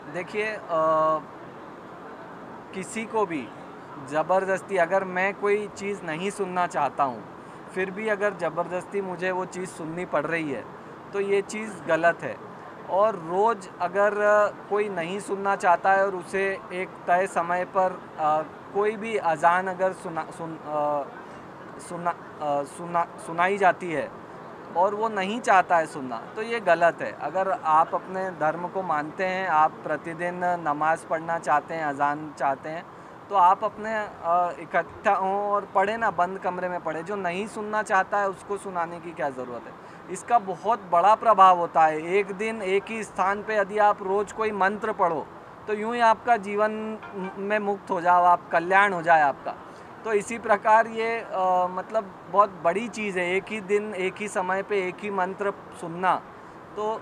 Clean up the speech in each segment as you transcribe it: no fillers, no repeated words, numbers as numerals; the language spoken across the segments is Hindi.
देखिए किसी को भी ज़बरदस्ती अगर मैं कोई चीज़ नहीं सुनना चाहता हूँ, फिर भी अगर ज़बरदस्ती मुझे वो चीज़ सुननी पड़ रही है, तो ये चीज़ गलत है। और रोज़ अगर कोई नहीं सुनना चाहता है और उसे एक तय समय पर कोई भी अज़ान अगर सुनाई जाती है और वो नहीं चाहता है सुनना, तो ये गलत है। अगर आप अपने धर्म को मानते हैं, आप प्रतिदिन नमाज़ पढ़ना चाहते हैं, अज़ान चाहते हैं, तो आप अपने इकट्ठा हों और पढ़ें ना, बंद कमरे में पढ़ें। जो नहीं सुनना चाहता है उसको सुनाने की क्या ज़रूरत है। इसका बहुत बड़ा प्रभाव होता है। एक दिन एक ही स्थान पे यदि आप रोज़ कोई मंत्र पढ़ो, तो यूं ही आपका जीवन में मुक्त हो जाओ, आप कल्याण हो जाए आपका। तो इसी प्रकार ये मतलब बहुत बड़ी चीज़ है। एक ही दिन एक ही समय पे एक ही मंत्र सुनना। तो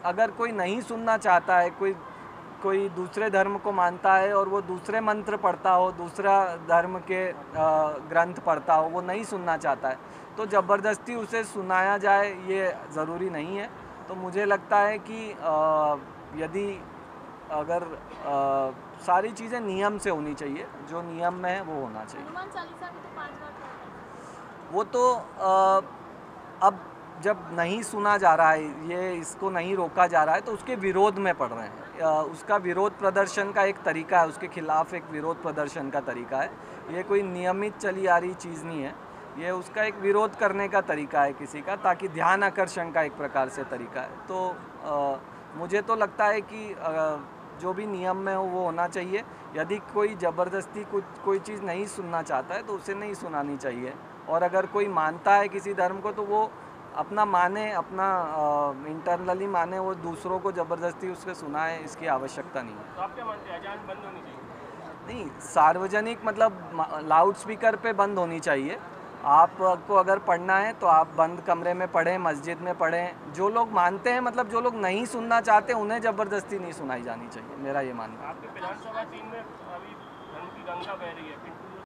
अगर कोई नहीं सुनना चाहता है, कोई कोई दूसरे धर्म को मानता है और वो दूसरे मंत्र पढ़ता हो, दूसरा धर्म के ग्रंथ पढ़ता हो, वो नहीं सुनना चाहता है, तो ज़बरदस्ती उसे सुनाया जाए ये ज़रूरी नहीं है। तो मुझे लगता है कि यदि अगर सारी चीज़ें नियम से होनी चाहिए, जो नियम में है वो होना चाहिए। हनुमान चालीसा भी तो 5 बार पढ़ते हैं। वो तो अब जब नहीं सुना जा रहा है, ये इसको नहीं रोका जा रहा है, तो उसके विरोध में पढ़ रहे हैं। उसका विरोध प्रदर्शन का एक तरीका है, उसके खिलाफ एक विरोध प्रदर्शन का तरीका है। ये कोई नियमित चली आ रही चीज़ नहीं है। ये उसका एक विरोध करने का तरीका है किसी का, ताकि ध्यान आकर्षण का एक प्रकार से तरीका है। तो मुझे तो लगता है कि जो भी नियम में हो वो होना चाहिए। यदि कोई ज़बरदस्ती कुछ कोई चीज़ नहीं सुनना चाहता है, तो उसे नहीं सुनानी चाहिए। और अगर कोई मानता है किसी धर्म को, तो वो अपना माने, अपना इंटरनली माने, वो दूसरों को ज़बरदस्ती उसके सुनाए, इसकी आवश्यकता नहीं है। तो आप क्या मानते हैं, अजान बंद होनी चाहिए? नहीं, सार्वजनिक मतलब लाउड स्पीकर पे बंद होनी चाहिए। आपको अगर पढ़ना है तो आप बंद कमरे में पढ़ें, मस्जिद में पढ़ें। जो लोग मानते हैं, मतलब जो लोग नहीं सुनना चाहते, उन्हें ज़बरदस्ती नहीं सुनाई जानी चाहिए, मेरा ये मानना है। आपके विधानसभा टीम में अभी धर्म की गंगा बह रही है, पिंटू